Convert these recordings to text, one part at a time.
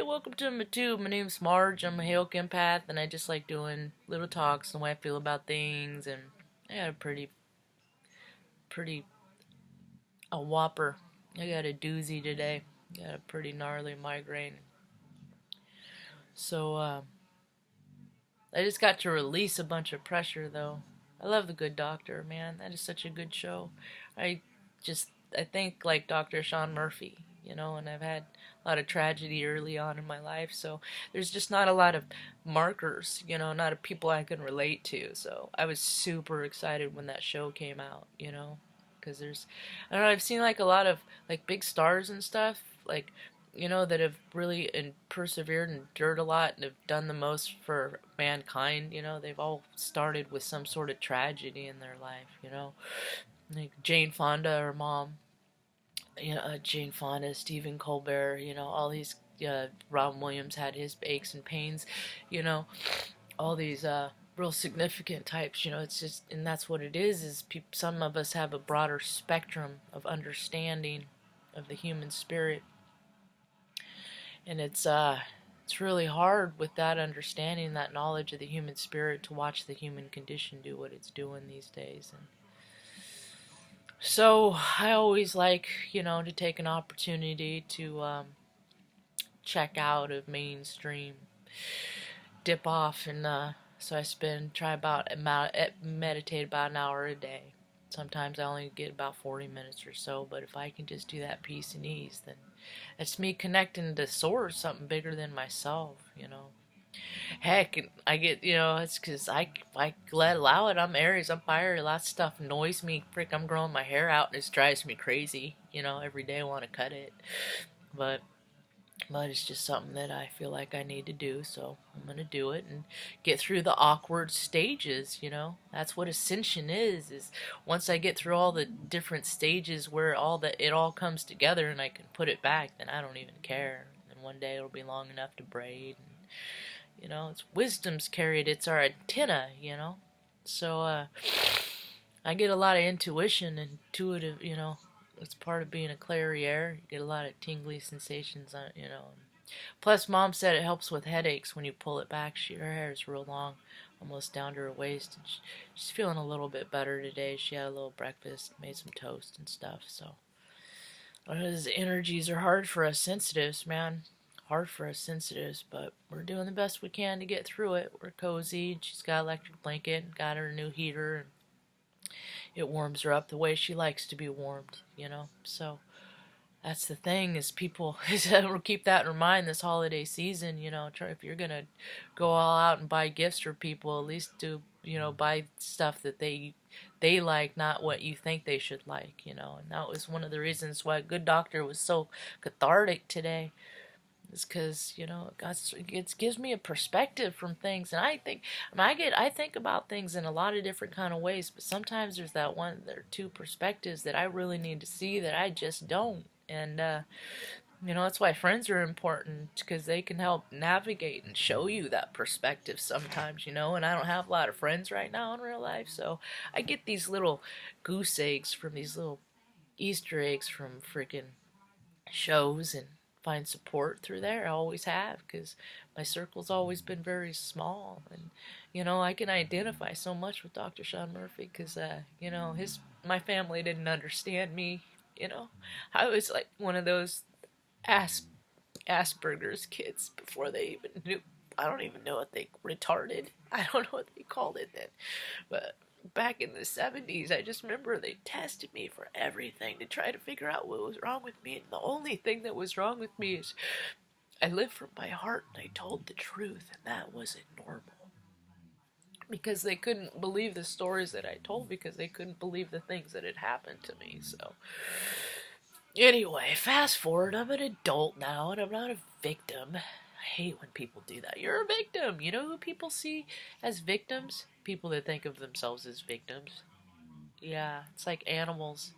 welcome to my tube. My name's Marge. I'm a Hale empath, and I just like doing little talks on the way I feel about things. And I got a pretty, a whopper. I got a doozy today. Got a pretty gnarly migraine. So, I just got to release a bunch of pressure, though. I love The Good Doctor, man. That is such a good show. I I think like Dr. Sean Murphy, and I've had a lot of tragedy early on in my life, so there's just not a lot of markers, not a people I can relate to. So I was super excited when that show came out, because I don't know, I've seen like a lot of like big stars and stuff, like, that have really persevered and endured a lot and have done the most for mankind. They've all started with some sort of tragedy in their life. Like Jane Fonda, her mom, Jane Fonda, Stephen Colbert, all these, Robin Williams had his aches and pains, all these real significant types, it's just, and that's what it is some of us have a broader spectrum of understanding of the human spirit, and it's really hard with that understanding, that knowledge of the human spirit, to watch the human condition do what it's doing these days. And so I always like, to take an opportunity to check out of mainstream, dip off, and so I meditate about an hour a day. Sometimes I only get about 40 minutes or so, but if I can just do that peace and ease, then it's me connecting to source, something bigger than myself. Heck, I get, it's because if I allow it, I'm Aries, I'm fire, lots of stuff annoys me, I'm growing my hair out, and it drives me crazy, every day I want to cut it, but it's just something that I feel like I need to do, so I'm going to do it and get through the awkward stages, that's what ascension is once I get through all the different stages where it all comes together and I can put it back, then I don't even care, and one day it'll be long enough to braid, and it's wisdom's carried, it's our antenna, so I get a lot of intuition, intuitive, it's part of being a clairiere. You get a lot of tingly sensations on, Plus, Mom said it helps with headaches when you pull it back. Her hair is real long, almost down to her waist, and she's feeling a little bit better today. She had a little breakfast, made some toast and stuff, so those energies are hard for us sensitives, man. Hard for us sensitives, but we're doing the best we can to get through it. We're cozy, and she's got an electric blanket, got her new heater, and it warms her up the way she likes to be warmed, So that's the thing, is people keep that in mind this holiday season, try, if you're gonna go all out and buy gifts for people, at least do, buy stuff that they like, not what you think they should like, and that was one of the reasons why Good Doctor was so cathartic today. Is because it gives me a perspective from things, and I think about things in a lot of different kind of ways, but sometimes there are two perspectives that I really need to see that I just don't, and that's why friends are important, because they can help navigate and show you that perspective sometimes, and I don't have a lot of friends right now in real life, so I get these little goose eggs from these little Easter eggs from freaking shows, and find support through there. I always have, because my circle's always been very small, and I can identify so much with Dr. Sean Murphy, because my family didn't understand me. I was like one of those Asperger's kids before they even knew. I don't even know what they retarded. I don't know what they called it then, but back in the 70s, I just remember they tested me for everything to try to figure out what was wrong with me, and the only thing that was wrong with me is I lived from my heart and I told the truth, and that wasn't normal. Because they couldn't believe the stories that I told, because they couldn't believe the things that had happened to me, so anyway, fast forward, I'm an adult now, and I'm not a victim. I hate when people do that. You're a victim. You know who people see as victims? People that think of themselves as victims. Yeah, it's like animals.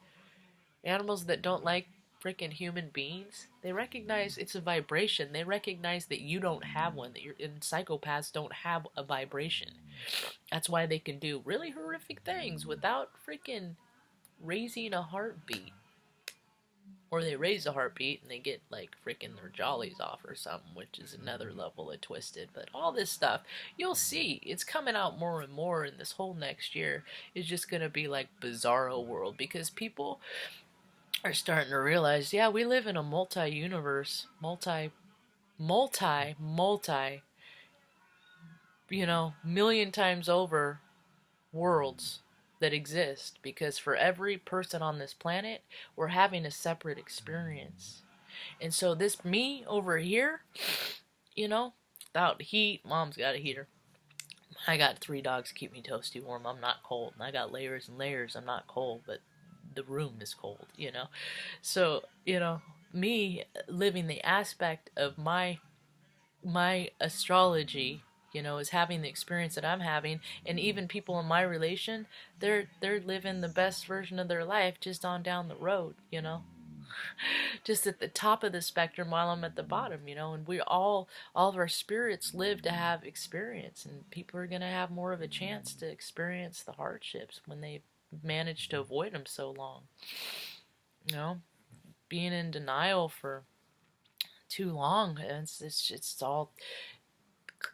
Animals that don't like freaking human beings. They recognize it's a vibration. They recognize that you don't have one. And psychopaths don't have a vibration. That's why they can do really horrific things without freaking raising a heartbeat. Or they raise a heartbeat and they get like freaking their jollies off or something, which is another level of twisted. But all this stuff, you'll see, it's coming out more and more, and this whole next year is just gonna be like bizarro world because people are starting to realize, yeah, we live in a multi-universe, multi, million times over worlds that exist because for every person on this planet, we're having a separate experience. And so this me over here, you know, without heat, mom's got a heater. I got 3 dogs to keep me toasty warm. I'm not cold. And I got layers and layers. I'm not cold, but the room is cold. So, me living the aspect of my astrology, is having the experience that I'm having, and even people in my relation, they're living the best version of their life just on down the road. Just at the top of the spectrum while I'm at the bottom. And we all of our spirits live to have experience, and people are going to have more of a chance to experience the hardships when they managed to avoid them so long. Being in denial for too long, it's all,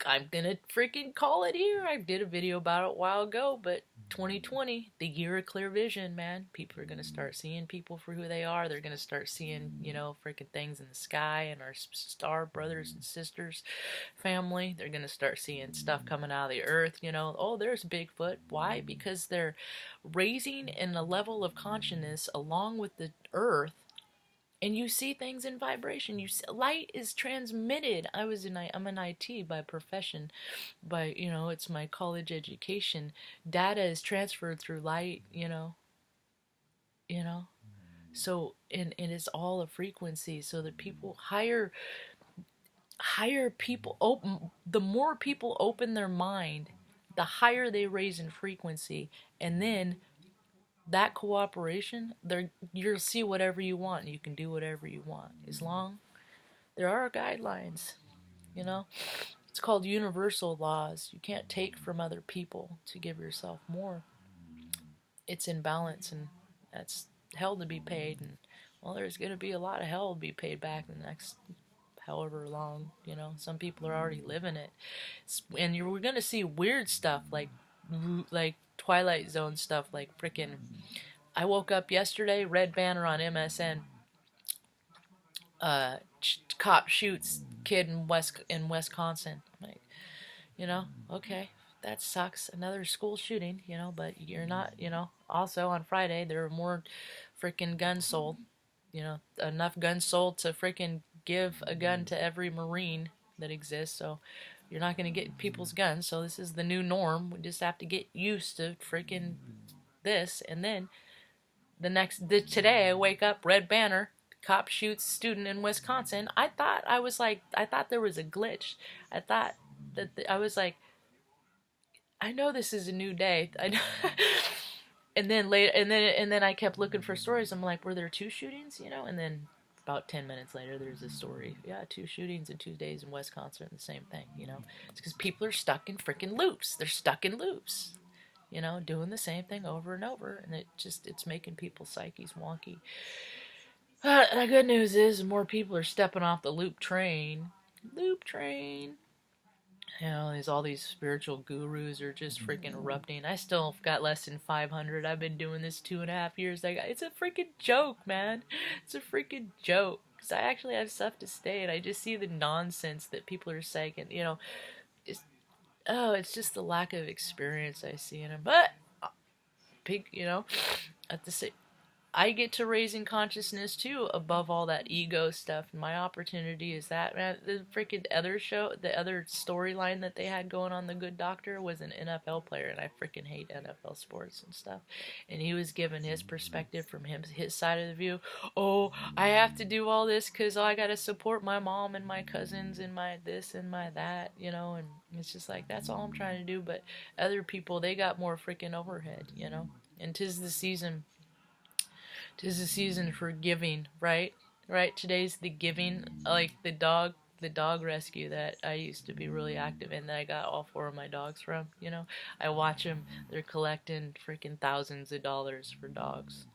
I'm gonna freaking call it here. I did a video about it a while ago, but 2020, the year of clear vision, man. People are gonna start seeing people for who they are. They're gonna start seeing, freaking things in the sky and our star brothers and sisters family. They're gonna start seeing stuff coming out of the earth, Oh, there's Bigfoot. Why? Because they're raising in a level of consciousness along with the earth, and you see things in vibration. Light is transmitted. I'm an IT by profession, it's my college education. Data is transferred through light. You know. So and it's all a frequency. So that people higher people open. The more people open their mind, the higher they raise in frequency, and then that cooperation, you'll see whatever you want, and you can do whatever you want as long there are guidelines. You know, it's called universal laws. You can't take from other people to give yourself more. It's in balance, and that's hell to be paid. And well, there's going to be a lot of hell to be paid back in the next however long. Some people are already living it, and we're going to see weird stuff like Twilight Zone stuff, like frickin'. I woke up yesterday, red banner on MSN. Cop shoots kid in Wisconsin. I'm like, okay, that sucks. Another school shooting, but you're not, Also on Friday there were more freaking guns sold. Enough guns sold to freaking give a gun to every Marine that exists. So you're not going to get people's guns. So this is the new norm. We just have to get used to freaking this. And then today I wake up, red banner, cop shoots student in Wisconsin. I thought there was a glitch. I thought I was like, I know this is a new day. And then I kept looking for stories. I'm like, were there 2 shootings? And then about 10 minutes later, there's a story. Yeah, 2 shootings in 2 days in Wisconsin. The same thing. It's because people are stuck in freaking loops. They're stuck in loops. Doing the same thing over and over, and it's making people's psyches wonky. The good news is more people are stepping off the loop train. Loop train. All these spiritual gurus are just freaking erupting. I still got less than 500. I've been doing this 2.5 years. It's a freaking joke, man. It's a freaking joke. Because I actually have stuff to say, and I just see the nonsense that people are saying. It's just the lack of experience I see in them. But, at the same, I get to raising consciousness too, above all that ego stuff. And my opportunity is that, man, the freaking other storyline that they had going on The Good Doctor was an NFL player, and I freaking hate NFL sports and stuff. And he was given his perspective from his side of the view. Oh, I have to do all this because I got to support my mom and my cousins and my this and my that, and it's just like, that's all I'm trying to do. But other people, they got more freaking overhead, and 'tis the season. 'Tis the season for giving, right? Right? Today's the giving, like the dog rescue that I used to be really active in, that I got all 4 of my dogs from. I watch them. They're collecting freaking thousands of dollars for dogs,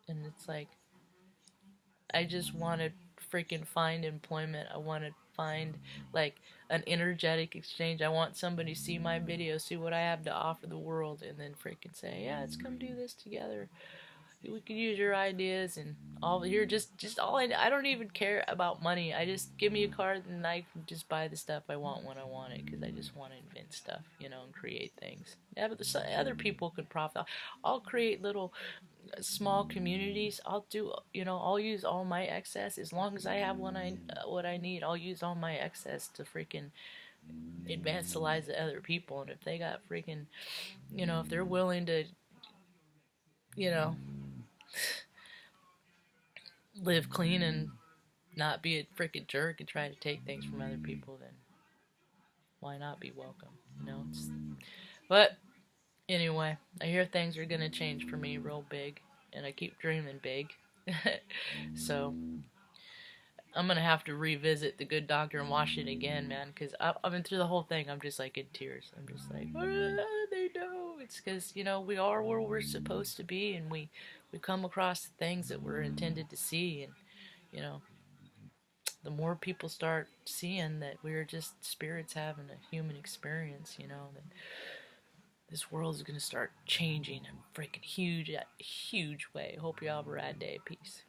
and it's like, I just want to freaking find employment. I want to find like an energetic exchange. I want somebody to see my video, see what I have to offer the world, and then freaking say, yeah, let's come do this together. We could use your ideas and all here. Just all I don't even care about money. I just give me a card and I can just buy the stuff I want when I want it because I just want to invent stuff, and create things. Yeah, but other people could profit. I'll create little small communities. I'll do, I'll use all my excess as long as I have what I need. I'll use all my excess to freaking advance the lives of other people. And if they got freaking, if they're willing to, you know, live clean and not be a freaking jerk and try to take things from other people, then why not be welcome? But anyway, I hear things are gonna change for me real big, and I keep dreaming big. So I'm gonna have to revisit The Good Doctor and watch it again, man, because I've been through the whole thing. I'm just like in tears. I'm just like, what do they know? It's because we are where we're supposed to be, and we come across things that we're intended to see, and you know, the more people start seeing that we're just spirits having a human experience, that this world is gonna start changing in a freaking huge, huge way. Hope you all have a rad day. Peace.